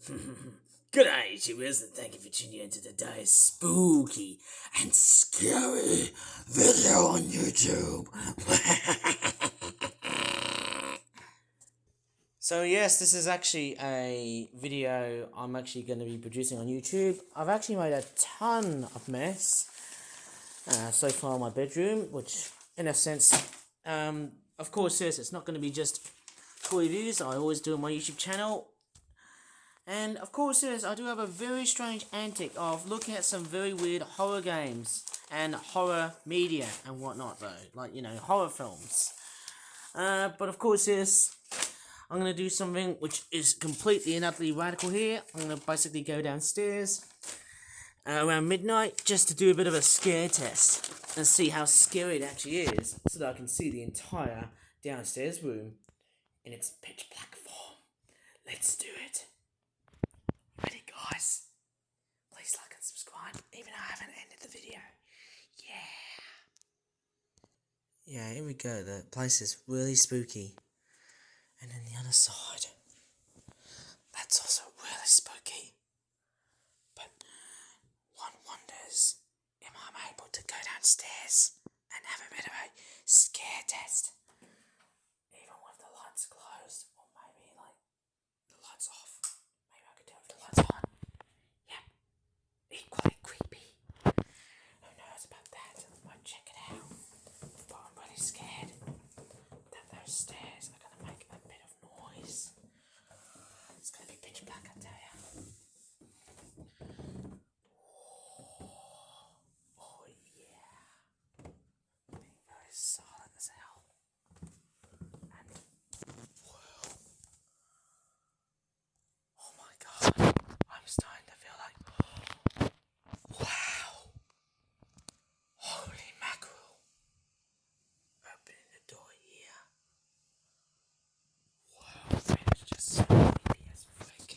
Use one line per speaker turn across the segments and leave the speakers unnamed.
Good day, YouTubers, and thank you for tuning in to today's spooky and scary video on YouTube. So yes, this is actually a video I'm actually going to be producing on YouTube. I've actually made a ton of mess so far in my bedroom, which in a sense, of course, yes, it's not going to be just toy reviews. I always do on my YouTube channel. And of course, yes, I do have a very strange antic of looking at some very weird horror games and horror media and whatnot, though, like, horror films. But of course, yes, I'm going to do something which is completely and utterly radical here. I'm going to basically go downstairs around midnight just to do a bit of a scare test and see how scary it actually is, so that I can see the entire downstairs room in its pitch black form. Let's do it. Ready, guys? Please like and subscribe, even though I haven't ended the video. Yeah, here we go. The place is really spooky. And then the other side, that's also really spooky. But one wonders, am I able to go downstairs and have a bit of a scare test? Even with the lights closed, or maybe like the lights off. Maybe I could do it with the lights on. Yep, equally creepy. Who knows about that? Might check it out. But I'm really scared that those stairs are going to make a bit of noise. It's going to be pitch black, I tell you. Oh yeah. Being very silent as hell. And whoa. Oh my god. I'm starting to feel like, wow. Holy mackerel. Opening the door here. Whoa, that is just so creepy as frick.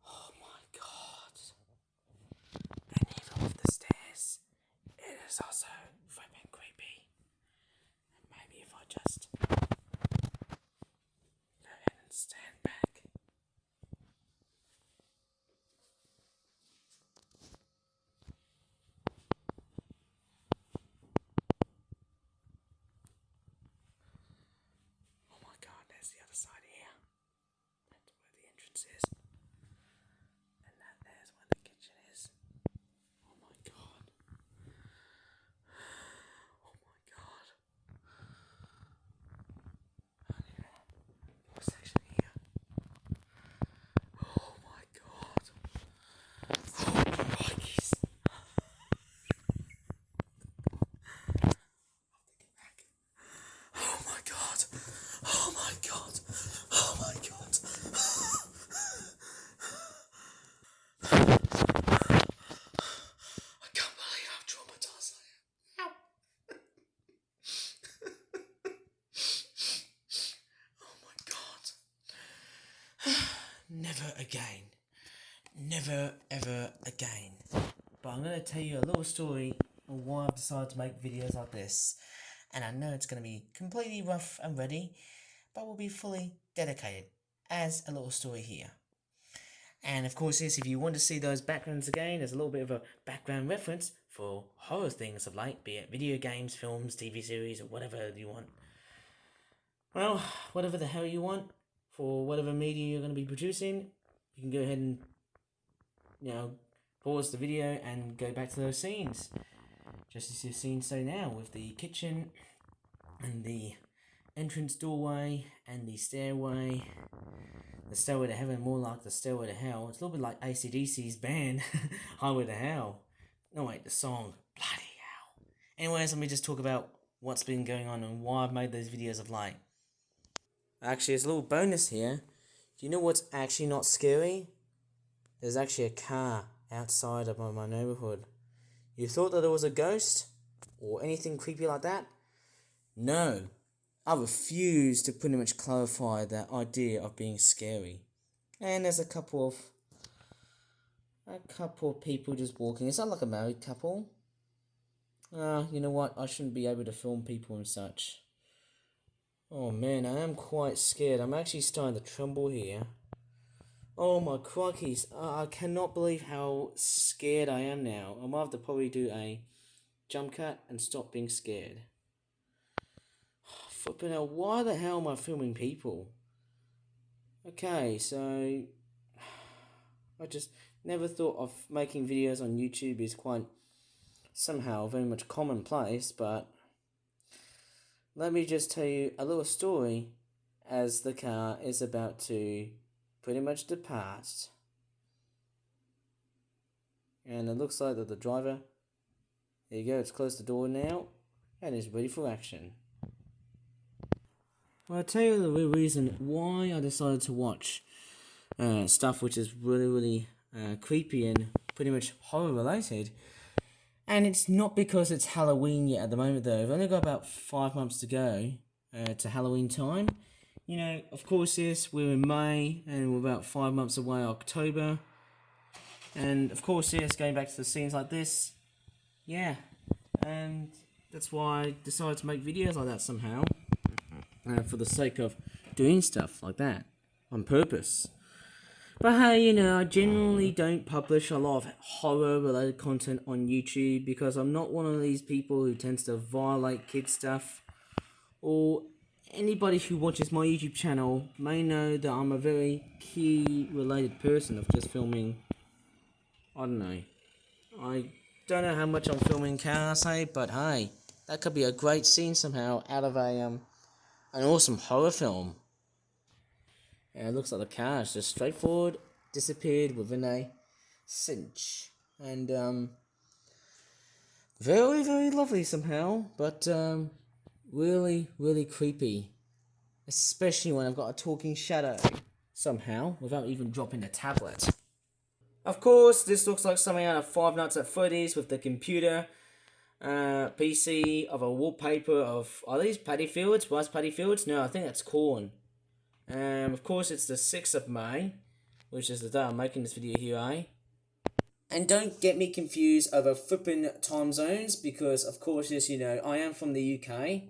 Oh my god. And even with the stairs, it is also flipping creepy. And maybe if I just go ahead and stand back. Oh my god, there's the other side here. That's where the entrance is. And there's where the kitchen is. Oh my god. Oh my god. What section here? Oh my god. Oh crikeys. Oh my god. Oh my god. Oh my god. I can't believe how traumatized I am. Oh my god. Never again. Never ever again. But I'm going to tell you a little story of why I've decided to make videos like this. And I know it's going to be completely rough and ready, but will be fully dedicated as a little story here. And of course, yes, if you want to see those backgrounds again, there's a little bit of a background reference for horror things of late, be it video games, films, TV series, or whatever you want. Well, whatever the hell you want for whatever media you're going to be producing, you can go ahead and, pause the video and go back to those scenes. Just as you've seen so now with the kitchen and the entrance doorway and the stairway. The Stairway to Heaven, more like the Stairway to Hell. It's a little bit like AC/DC's band, Highway to Hell. No, wait, the song. Bloody hell. Anyways, let me just talk about what's been going on and why I've made those videos of late. Actually, there's a little bonus here. Do you know what's actually not scary? There's actually a car outside of my neighborhood. You thought that it was a ghost? Or anything creepy like that? No. I refuse to pretty much clarify that idea of being scary. And there's a couple of people just walking. It's not like a married couple. You know what? I shouldn't be able to film people and such. Oh man, I am quite scared. I'm actually starting to tremble here. Oh my crikeys, I cannot believe how scared I am now. I might have to probably do a jump cut and stop being scared. Flipping hell, why the hell am I filming people? Okay, so I just never thought of making videos on YouTube is quite somehow very much commonplace, but let me just tell you a little story as the car is about to pretty much depart. And it looks like that the driver, there you go, it's closed the door now and is ready for action. Well, I'll tell you the real reason why I decided to watch stuff which is really creepy and pretty much horror related. And it's not because it's Halloween yet at the moment though. We've only got about 5 months to go to Halloween time. You know, of course, yes, we're in May and we're about 5 months away, October. And of course, yes, going back to the scenes like this, yeah. And that's why I decided to make videos like that somehow. For the sake of doing stuff like that on purpose. But hey, you know, I generally don't publish a lot of horror-related content on YouTube because I'm not one of these people who tends to violate kid stuff. Or anybody who watches my YouTube channel may know that I'm a very key-related person of just filming, I don't know. I don't know how much I'm filming, can I say, but hey, that could be a great scene somehow out of an awesome horror film. Yeah, it looks like the car is just straightforward, disappeared within a cinch. And, very lovely somehow, but, really creepy. Especially when I've got a talking shadow, somehow, without even dropping a tablet. Of course, this looks like something out of Five Nights at Freddy's with the computer, PC of a wallpaper of, are these paddy fields? Rice paddy fields? No, I think that's corn. Of course, it's the 6th of May, which is the day I'm making this video here, eh? And don't get me confused over flipping time zones, because, of course, yes, you know, I am from the UK.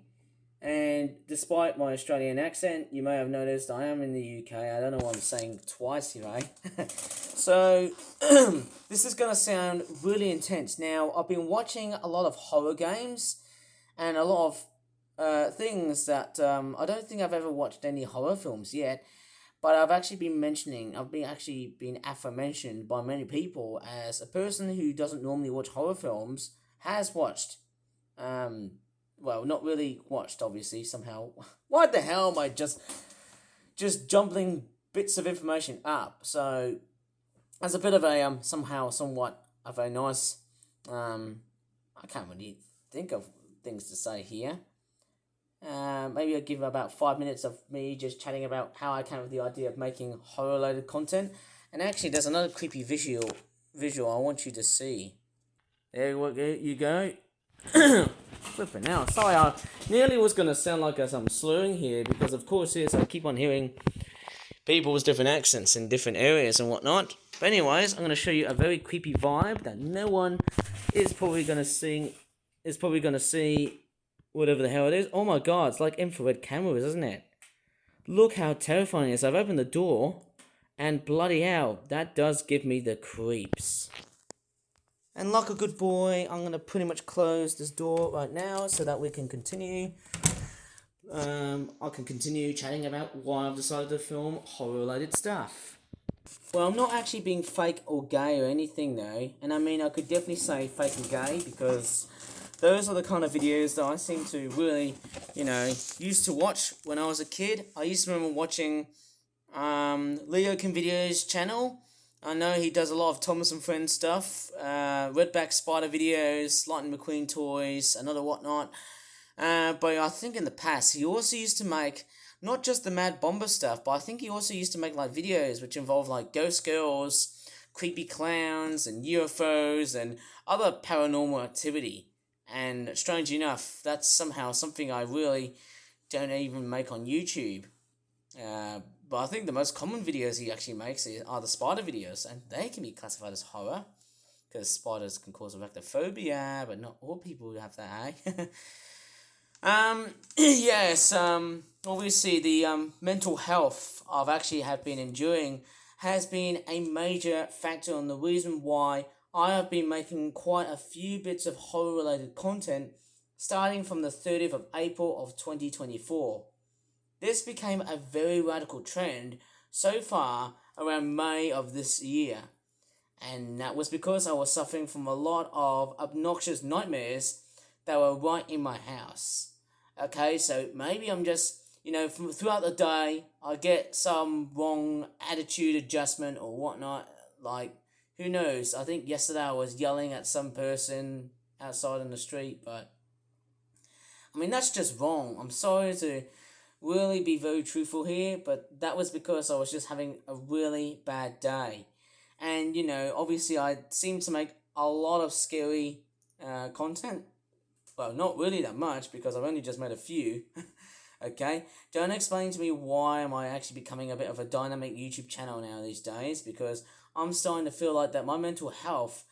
And despite my Australian accent, you may have noticed I am in the UK. I don't know what I'm saying twice here, eh? So, this is going to sound really intense. Now, I've been watching a lot of horror games and a lot of things that I don't think I've ever watched any horror films yet, but I've actually been aforementioned by many people as a person who doesn't normally watch horror films has watched, well, not really watched, obviously, somehow. Why the hell am I just jumbling bits of information up? So, as a bit of a, somewhat of a nice, I can't really think of things to say here. Maybe I'll give about 5 minutes of me just chatting about how I came up with the idea of making horror-related content. And actually, there's another creepy visual I want you to see. There you go. Flipping out. Sorry, I nearly was going to sound like I'm slurring here, because of course, yes, I keep on hearing people's different accents in different areas and whatnot. But anyways, I'm going to show you a very creepy vibe that no one is probably going to see, whatever the hell it is. Oh my god, it's like infrared cameras, isn't it? Look how terrifying it is. I've opened the door, and bloody hell, that does give me the creeps. And like a good boy, I'm going to pretty much close this door right now so that we can continue. I can continue chatting about why I've decided to film horror-related stuff. Well, I'm not actually being fake or gay or anything though. And I mean, I could definitely say fake and gay because those are the kind of videos that I seem to really, you know, used to watch when I was a kid. I used to remember watching Leo Can Video's channel. I know he does a lot of Thomas and Friends stuff, Redback Spider videos, Lightning McQueen toys, and other whatnot. But I think in the past, he also used to make not just the Mad Bomber stuff, but I think he also used to make like videos which involve like ghost girls, creepy clowns, and UFOs, and other paranormal activity. And strange enough, that's somehow something I really don't even make on YouTube. But I think the most common videos he actually makes are the spider videos, and they can be classified as horror, because spiders can cause arachnophobia, but not all people have that, eh? Yes, obviously the mental health I've actually have been enduring has been a major factor on the reason why I have been making quite a few bits of horror related content starting from the 30th of April of 2024. This became a very radical trend so far around May of this year, and that was because I was suffering from a lot of obnoxious nightmares that were right in my house. Okay, so maybe I'm just, from throughout the day, I get some wrong attitude adjustment or whatnot. Like, who knows? I think yesterday I was yelling at some person outside on the street, but I mean, that's just wrong. I'm sorry to really be very truthful here, but that was because I was just having a really bad day. And, obviously I seem to make a lot of scary content. Well, not really that much because I've only just made a few. Okay? Don't explain to me why am I actually becoming a bit of a dynamic YouTube channel now these days, because I'm starting to feel like that my mental health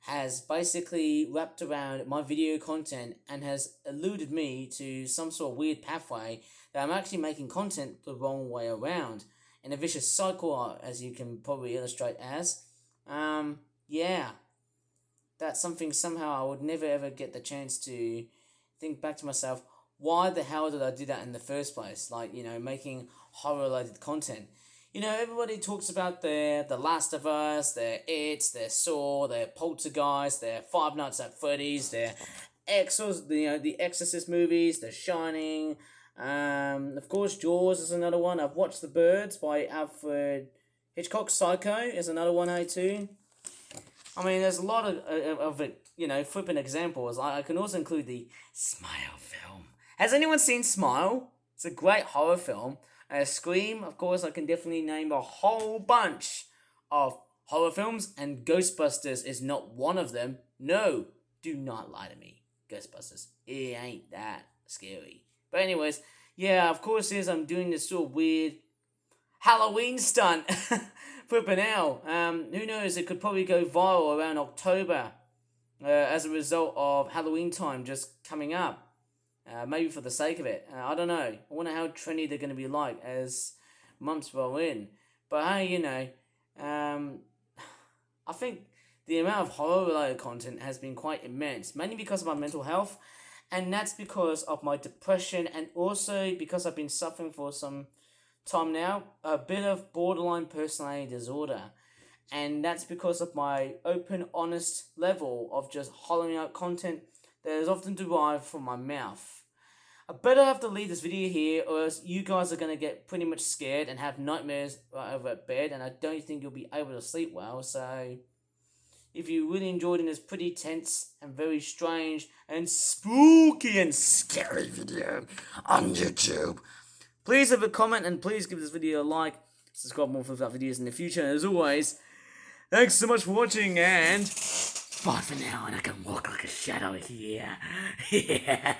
has basically wrapped around my video content and has eluded me to some sort of weird pathway that I'm actually making content the wrong way around. In a vicious cycle, as you can probably illustrate as. Yeah. That's something somehow I would never ever get the chance to think back to myself, why the hell did I do that in the first place? Like, making horror-related content. Everybody talks about their The Last of Us, their It, their Saw, their Poltergeist, their Five Nights at Freddy's, their the Exorcist movies, The Shining. Of course, Jaws is another one. I've watched The Birds by Alfred Hitchcock. Psycho is another one, too. I mean, there's a lot of flippant examples. I can also include the Smile film. Has anyone seen Smile? It's a great horror film. Scream, of course, I can definitely name a whole bunch of horror films, and Ghostbusters is not one of them. No, do not lie to me. Ghostbusters, it ain't that scary. But anyways, yeah, of course, I'm doing this sort of weird Halloween stunt. Flipping out. Who knows, it could probably go viral around October as a result of Halloween time just coming up. Maybe for the sake of it. I don't know. I wonder how trendy they're going to be like as months roll in. But hey, I think the amount of horror-related content has been quite immense, mainly because of my mental health, and that's because of my depression, and also because I've been suffering for some time now, a bit of borderline personality disorder. And that's because of my open, honest level of just hollowing out content that is often derived from my mouth. I better have to leave this video here, or else you guys are going to get pretty much scared and have nightmares right over at bed, and I don't think you'll be able to sleep well. So if you really enjoyed this pretty tense and very strange and spooky and scary video on YouTube, please leave a comment and please give this video a like. Subscribe more for that videos in the future. And as always, thanks so much for watching, and bye for now. And I can walk like a shadow here. Yeah.